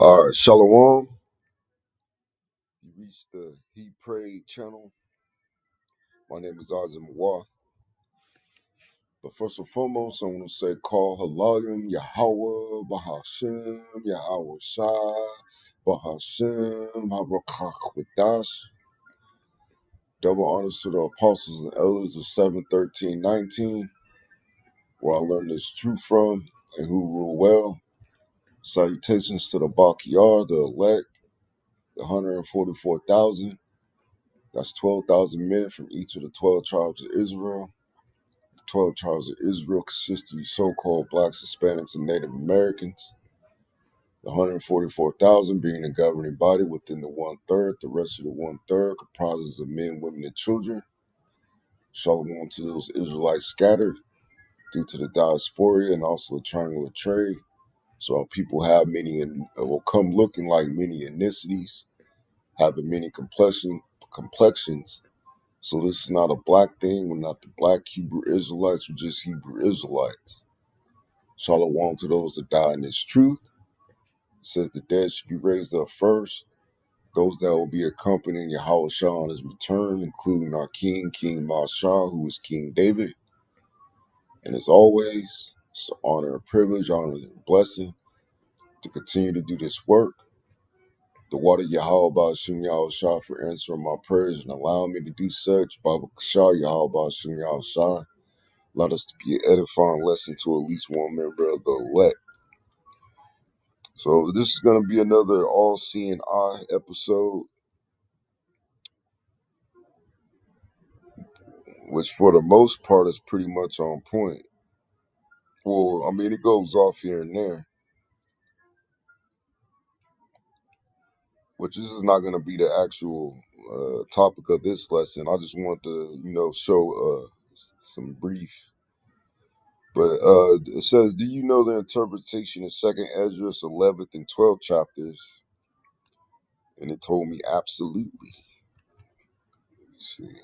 All right, Shalom. You reached the He Prayed channel. My name is Azim Wath. But first and foremost, I want to say call Halayim Yahweh Bahashem Yahweh Shai Bahashem Harakach Wadash. Double honors to the apostles and elders of 7:13:19, where I learned this truth from and who rule well. Salutations to the Bakiyar, the elect, the 144,000. That's 12,000 men from each of the 12 tribes of Israel. The 12 tribes of Israel consist of so-called blacks, Hispanics, and Native Americans. The 144,000 being the governing body within the one-third. The rest of the one-third comprises of men, women, and children. Shalom to those Israelites scattered due to the diaspora and also the triangular trade. So our people have many and will come looking like many ethnicities, having many complexions. So this is not a black thing. We're not the black Hebrew Israelites. We're just Hebrew Israelites. Shalom to those that die in this truth. It says the dead should be raised up first. Those that will be accompanying Yahweh Shah on his return, including our King, King Mashah, who is King David. And as always, it's an honor and privilege, honor and blessing to continue to do this work. The water Yahweh Ba'ashim Yahweh Shah for answering my prayers and allowing me to do such. Baba Shah Yahweh Ba'ashim Yahweh Shah. Let us be an edifying lesson to at least one member of the elect. So this is going to be another all-seeing eye episode, which for the most part is pretty much on point. Well, I mean, it goes off here and there, which this is not going to be the actual topic of this lesson. I just want to, show some brief. But it says, do you know the interpretation of 2nd Ezra, 11th and 12th chapters? And it told me absolutely. Let's see.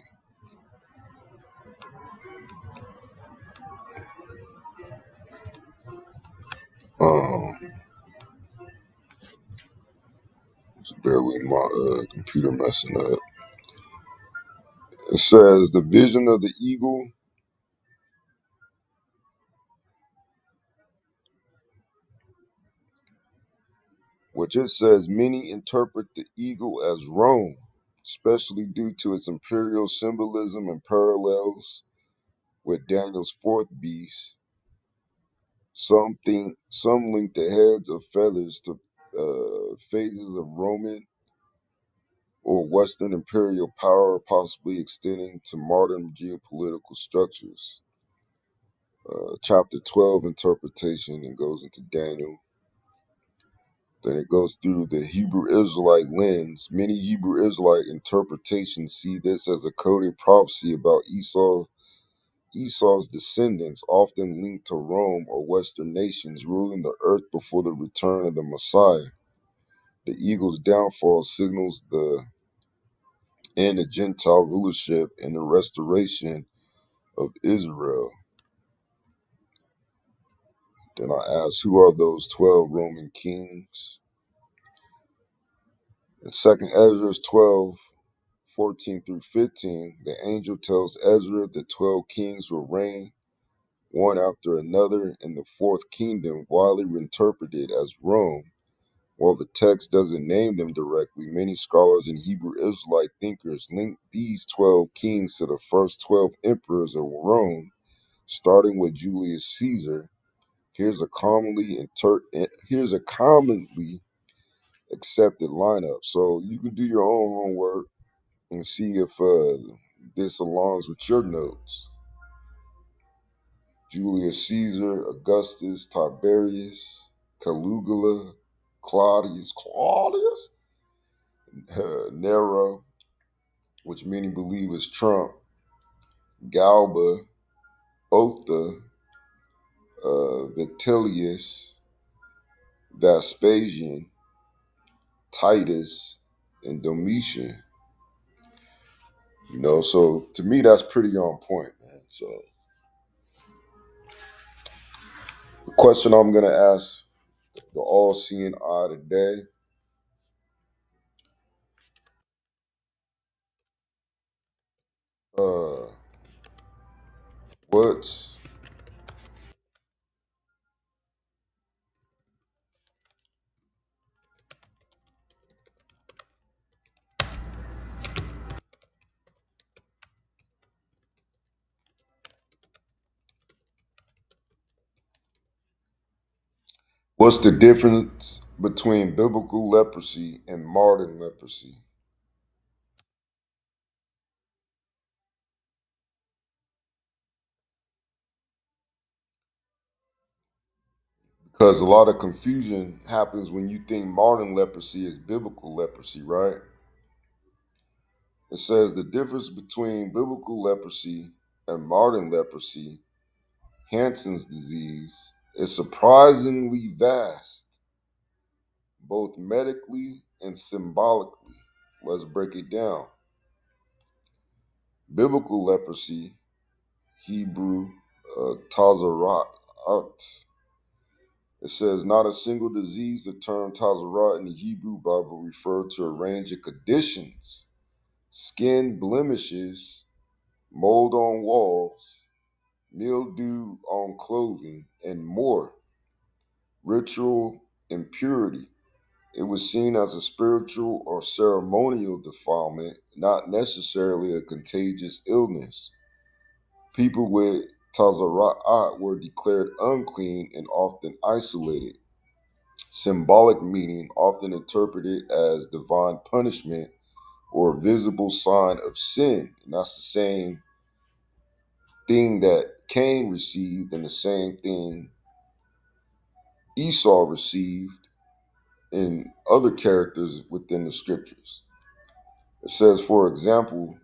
Just bear with my computer messing up. It says the vision of the eagle, which it says many interpret the eagle as Rome, especially due to its imperial symbolism and parallels with Daniel's fourth beast. Some link the heads of feathers to phases of Roman or Western imperial power, possibly extending to modern geopolitical structures. Chapter 12 interpretation and goes into Daniel. Then it goes through the Hebrew Israelite lens. Many Hebrew Israelite interpretations see this as a coded prophecy about Esau's descendants, often linked to Rome or Western nations ruling the earth before the return of the Messiah. The eagle's downfall signals the end of Gentile rulership and the restoration of Israel. Then I asked, who are those 12 Roman kings? In 2nd Ezra 12:14 through 15, the angel tells Ezra the 12 kings will reign one after another in the fourth kingdom, widely interpreted as Rome. While the text doesn't name them directly, many scholars and Hebrew Israelite thinkers link these 12 kings to the first 12 emperors of Rome, starting with Julius Caesar. Here's a commonly accepted lineup. So you can do your own homework and see if this aligns with your notes. Julius Caesar, Augustus, Tiberius, Caligula, Claudius, Nero, which many believe is Trump, Galba, Otha, Vitellius, Vespasian, Titus, and Domitian. So to me, that's pretty on point, man. So the question I'm going to ask the all-seeing eye today. Uh, what's what's the difference between biblical leprosy and modern leprosy? Because a lot of confusion happens when you think modern leprosy is biblical leprosy, right? It says the difference between biblical leprosy and modern leprosy, Hansen's disease, is surprisingly vast, both medically and symbolically. Let's break it down. Biblical leprosy, Hebrew, Tazarat, it says not a single disease. The term Tazarat in the Hebrew Bible referred to a range of conditions: skin blemishes, mold on walls, mildew on clothing, and more. Ritual impurity. It was seen as a spiritual or ceremonial defilement, not necessarily a contagious illness. People with Tazara'at were declared unclean and often isolated. Symbolic meaning, often interpreted as divine punishment or a visible sign of sin. And that's the same thing that Cain received and the same thing Esau received in other characters within the scriptures. It says, for example,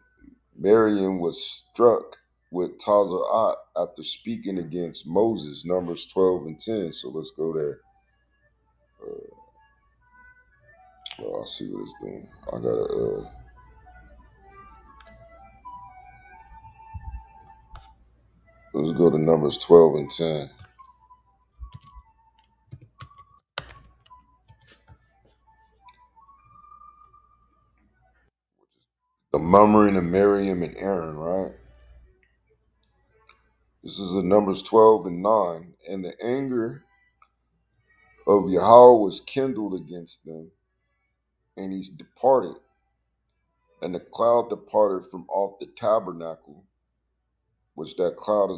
Miriam was struck with Tazar'at after speaking against Moses, Numbers 12 and 10. So let's go there. I'll see what it's doing. I gotta let's go to Numbers 12 and 10. The murmuring of Miriam and Aaron, right? This is in Numbers 12 and 9. And the anger of Yahweh was kindled against them, and he departed. And the cloud departed from off the tabernacle, which that cloud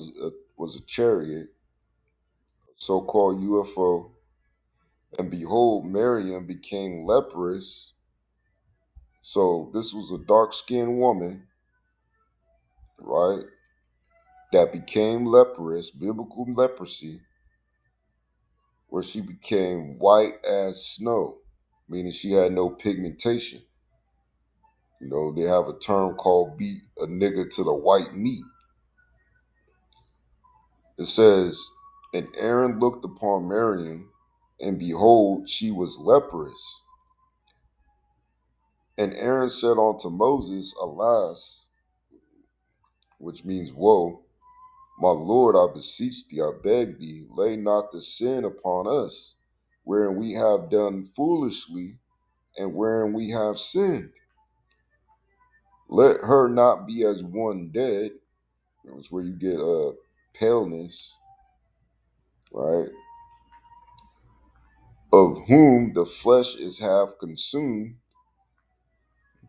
was a chariot, so called UFO. And behold, Miriam became leprous. So this was a dark skinned woman, right? That became leprous, biblical leprosy, where she became white as snow, meaning she had no pigmentation. You know, they have a term called beat a nigga to the white meat. It says, and Aaron looked upon Miriam, and behold, she was leprous. And Aaron said unto Moses, alas, which means woe, my Lord, I beseech thee, I beg thee, lay not the sin upon us, wherein we have done foolishly, and wherein we have sinned. Let her not be as one dead. That's where you get paleness, right? Of whom the flesh is half consumed,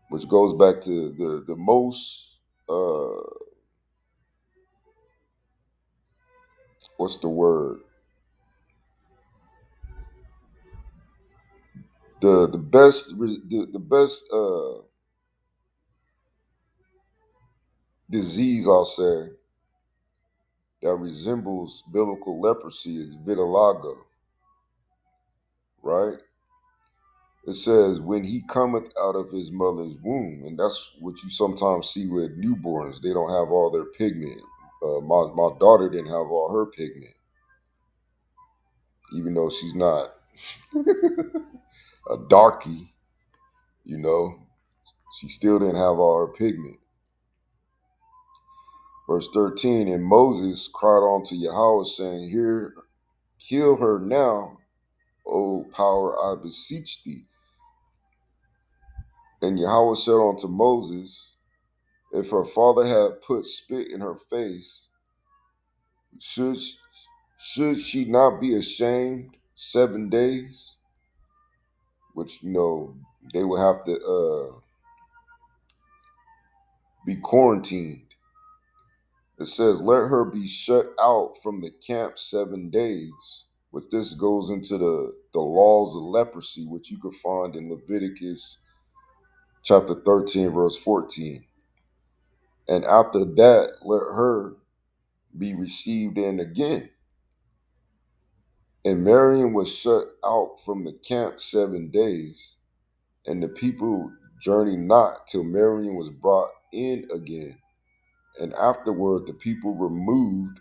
which goes back to the most what's the word? The best the best disease I'll say that resembles biblical leprosy is vitiligo, right? It says, when he cometh out of his mother's womb. And that's what you sometimes see with newborns. They don't have all their pigment. My daughter didn't have all her pigment, even though she's not a darky, you know. She still didn't have all her pigment. Verse 13, and Moses cried unto Yahweh, saying, here, kill her now, O power, I beseech thee. And Yahweh said unto Moses, if her father had put spit in her face, should, should she not be ashamed 7 days? Which, they would have to be quarantined. It says, let her be shut out from the camp 7 days. But this goes into the laws of leprosy, which you could find in Leviticus chapter 13, verse 14. And after that, let her be received in again. And Miriam was shut out from the camp 7 days, and the people journeyed not till Miriam was brought in again. And afterward the people removed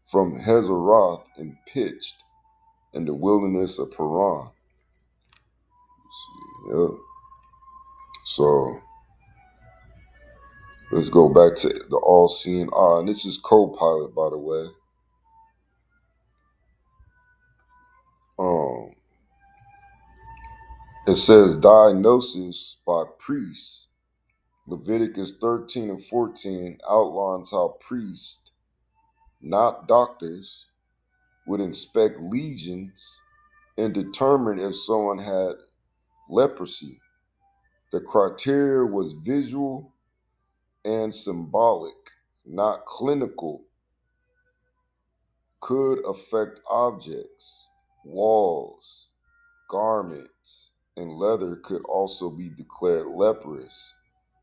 from Hazeroth and pitched in the wilderness of Paran. Yeah. So let's go back to the all-seeing eye. And this is co-pilot, by the way. Um, it says diagnosis by priests. Leviticus 13 and 14 outlines how priests, not doctors, would inspect lesions and determine if someone had leprosy. The criteria was visual and symbolic, not clinical. Could affect objects, walls, garments, and leather could also be declared leprous,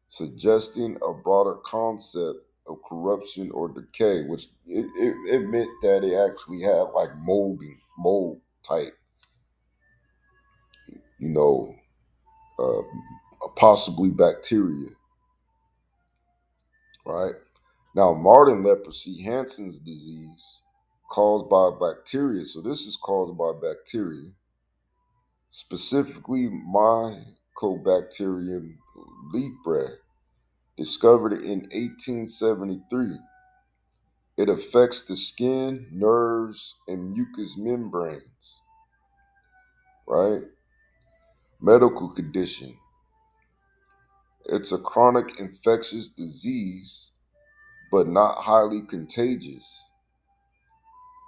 suggesting a broader concept of corruption or decay, which it meant that it actually had like mold type, you know, uh, possibly bacteria, right? Now, modern leprosy, Hansen's disease, caused by bacteria. So this is caused by bacteria, specifically Mycobacterium leprae, discovered in 1873. It affects the skin, nerves, and mucous membranes, right? Medical condition. It's a chronic infectious disease, but not highly contagious.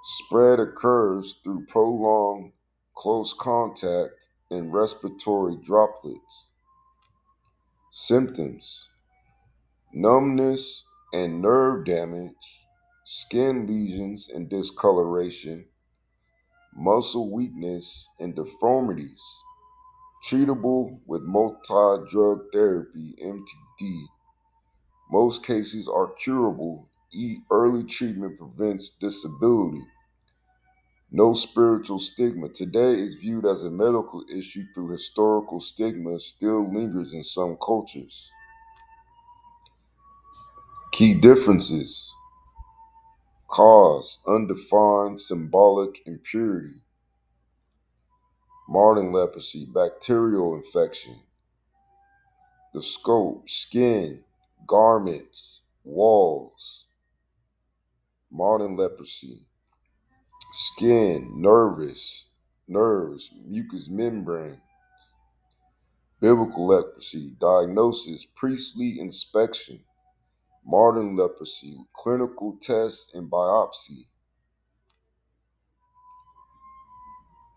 Spread occurs through prolonged close contact and respiratory droplets. Symptoms: numbness and nerve damage, skin lesions and discoloration, muscle weakness and deformities. Treatable with multi-drug therapy, MTD. Most cases are curable. Early treatment prevents disability. No spiritual stigma. Today is viewed as a medical issue through historical stigma still lingers in some cultures. Key differences: cause, undefined symbolic impurity. Modern leprosy, bacterial infection. The scope, skin, garments, walls. Modern leprosy, skin, nerves, mucous membrane. Biblical leprosy, diagnosis, priestly inspection. Modern leprosy, clinical tests and biopsy.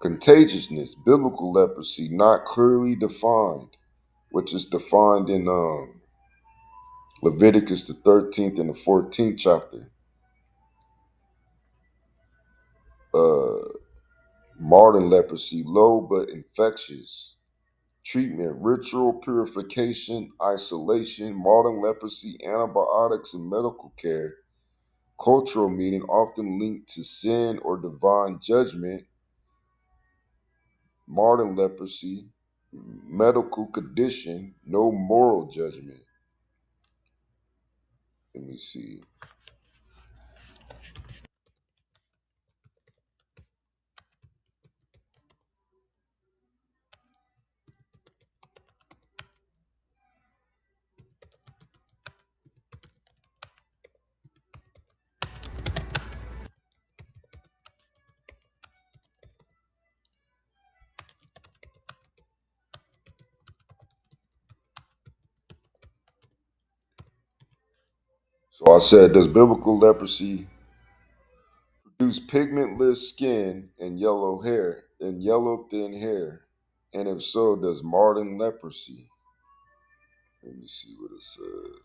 Contagiousness, biblical leprosy, not clearly defined, which is defined in Leviticus the 13th and the 14th chapter. Modern leprosy, low but infectious. Treatment, ritual purification, isolation. Modern leprosy, antibiotics and medical care. Cultural meaning, often linked to sin or divine judgment. Modern leprosy, medical condition, no moral judgment. Let me see. So I said, does biblical leprosy produce pigmentless skin and yellow hair and yellow thin hair? And if so, does modern leprosy? Let me see what it says.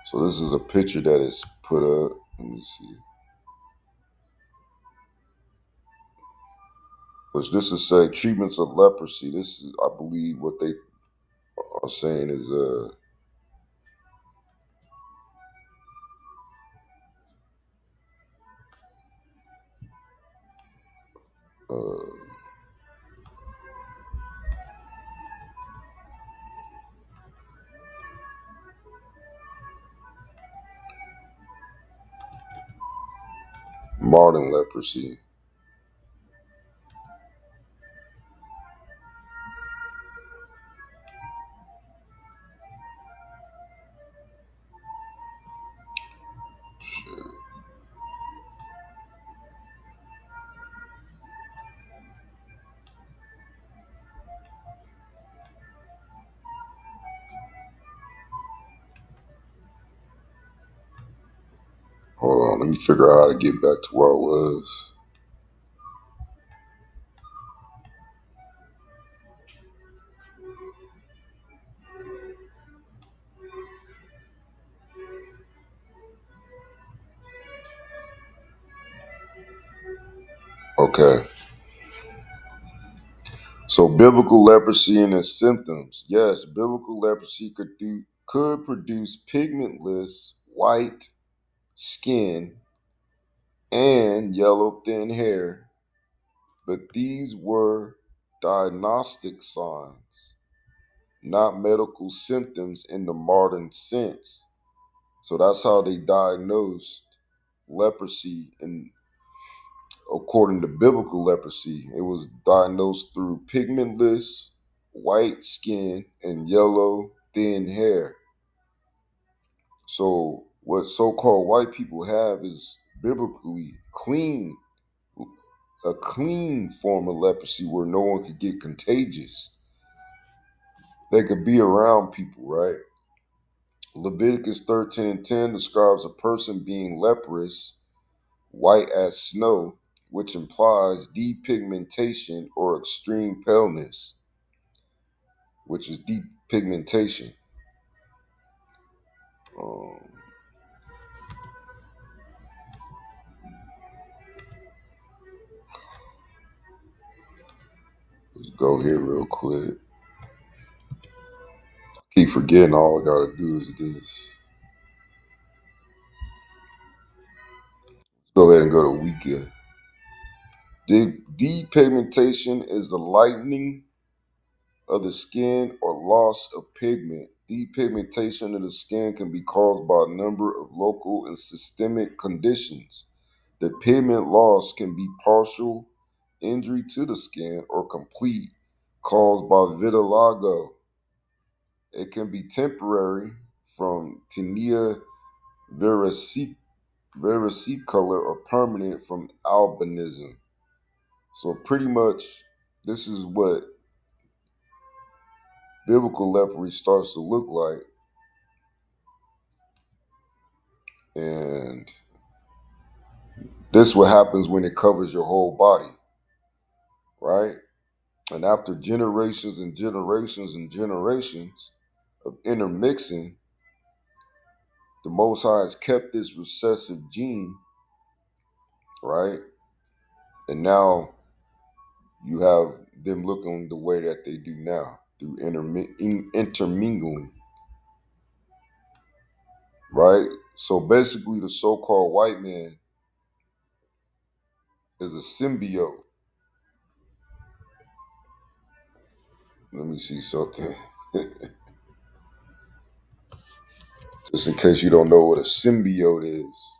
So this is a picture that is put up. Let me see. Which this is say treatments of leprosy. This is, I believe, what they are saying is uh modern leprosy. Shit. Hold on, let me figure out how to get back to where I was. Okay. So biblical leprosy and its symptoms. Yes, biblical leprosy could produce pigmentless white skin and yellow thin hair, but these were diagnostic signs, not medical symptoms in the modern sense. So that's how they diagnosed leprosy. And according to biblical leprosy, it was diagnosed through pigmentless white skin and yellow thin hair. So what so-called white people have is biblically a clean form of leprosy where no one could get contagious. They could be around people, right? Leviticus 13 and 10 describes a person being leprous, white as snow, which implies depigmentation or extreme paleness, which is depigmentation. Um, let's go here real quick. Keep forgetting all I gotta do is this. Let's go ahead and go to Wiki. Depigmentation is the lightening of the skin or loss of pigment. Depigmentation of the skin can be caused by a number of local and systemic conditions. The pigment loss can be partial injury to the skin or complete, caused by vitiligo. It can be temporary from tinea versicolor or permanent from albinism. So pretty much this is what biblical leprosy starts to look like. And this what happens when it covers your whole body, right? And after generations and generations and generations of intermixing, the Most High has kept this recessive gene, right? And now you have them looking the way that they do now through intermingling, right? So basically, the so called white man is a symbiote. Let me see something. Just in case you don't know what a symbiote is.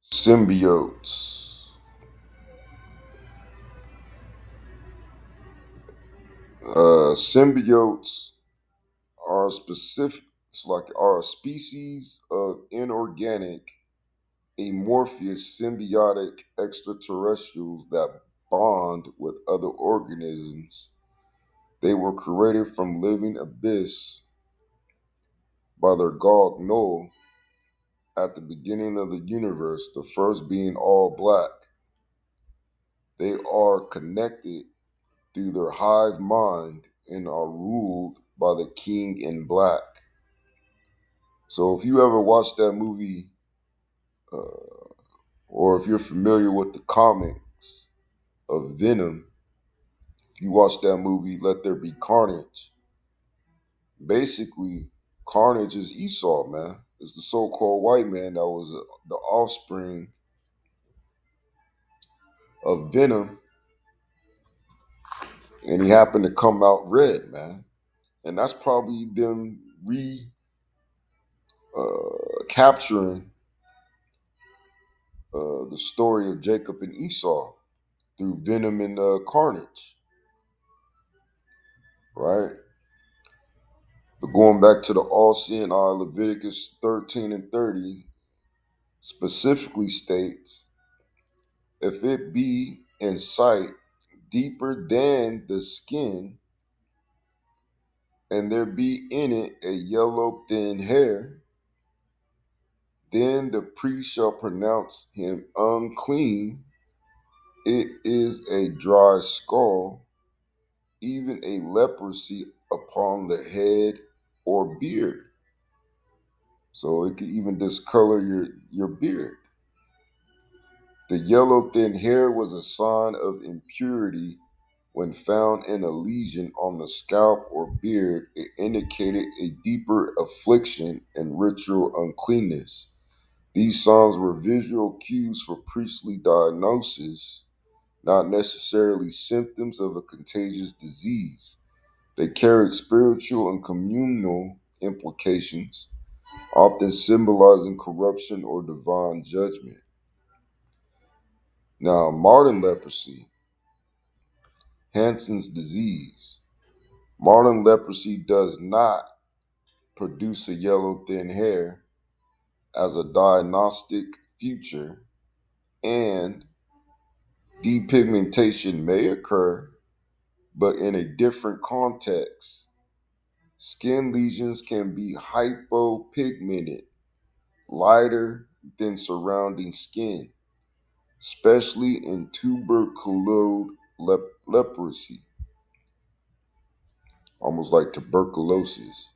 Symbiotes. Symbiotes are It's like are a species of inorganic, amorphous, symbiotic extraterrestrials that bond with other organisms. They were created from living abyss by their god Noel at the beginning of the universe, the first being all black. They are connected through their hive mind and are ruled by the king in black. So if you ever watched that movie, or if you're familiar with the comics of Venom, if you watch that movie, Let There Be Carnage, basically, Carnage is Esau, man. It's the so-called white man that was the offspring of Venom, and he happened to come out red, man. And that's probably them capturing the story of Jacob and Esau through Venom and Carnage, right? But going back to the all-seeing eye, Leviticus 13 and 30 specifically states, if it be in sight deeper than the skin, and there be in it a yellow thin hair, then the priest shall pronounce him unclean. It is a dry skull, even a leprosy upon the head or beard. So it can even discolor your beard. The yellow thin hair was a sign of impurity. When found in a lesion on the scalp or beard, it indicated a deeper affliction and ritual uncleanness. These signs were visual cues for priestly diagnosis, not necessarily symptoms of a contagious disease. They carried spiritual and communal implications, often symbolizing corruption or divine judgment. Now, modern leprosy, Hansen's disease. Modern leprosy does not produce a yellow thin hair as a diagnostic feature, and depigmentation may occur, but in a different context. Skin lesions can be hypopigmented, lighter than surrounding skin, especially in tuberculous leprosy, almost like tuberculosis.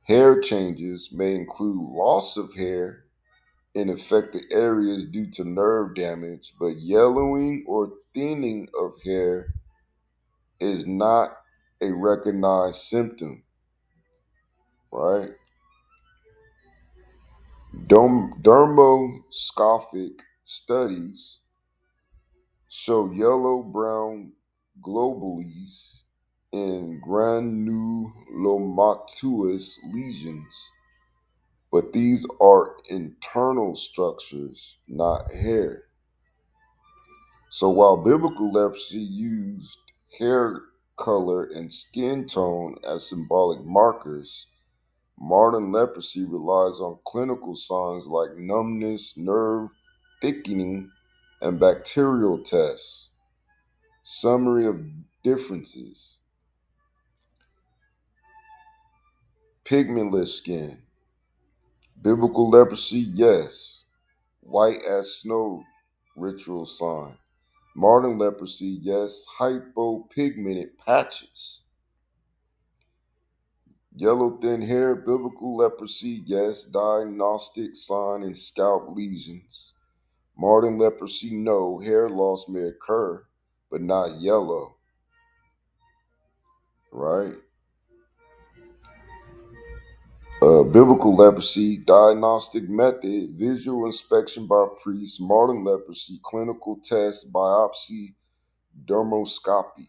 Hair changes may include loss of hair in affected areas due to nerve damage, but yellowing or thinning of hair is not a recognized symptom, right? Dermoscopic studies show yellow brown globules in granulomatous lesions, but these are internal structures, not hair. So while biblical leprosy used hair color and skin tone as symbolic markers, modern leprosy relies on clinical signs like numbness, nerve thickening, and bacterial tests. Summary of differences: pigmentless skin. Biblical leprosy, yes. White as snow, ritual sign. Modern leprosy, yes. Hypopigmented patches. Yellow thin hair, biblical leprosy, yes. Diagnostic sign and scalp lesions. Modern leprosy, no. Hair loss may occur, but not yellow, right? Biblical leprosy, diagnostic method, visual inspection by priest. Modern leprosy, clinical test, biopsy, dermoscopy.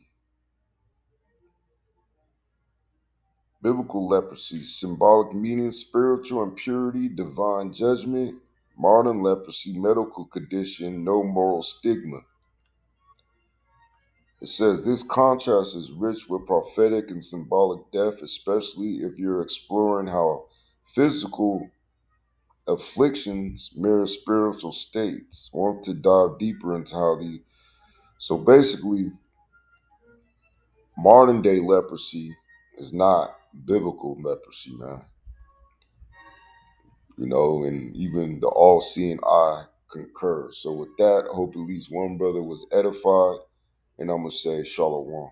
Biblical leprosy, symbolic meaning, spiritual impurity, divine judgment. Modern leprosy, medical condition, no moral stigma. It says this contrast is rich with prophetic and symbolic depth, especially if you're exploring how physical afflictions mirror spiritual states. I want to dive deeper into how so basically modern day leprosy is not biblical leprosy, man. And even the all seeing eye concurs. So with that, I hope at least one brother was edified, and I'm gonna say shalom.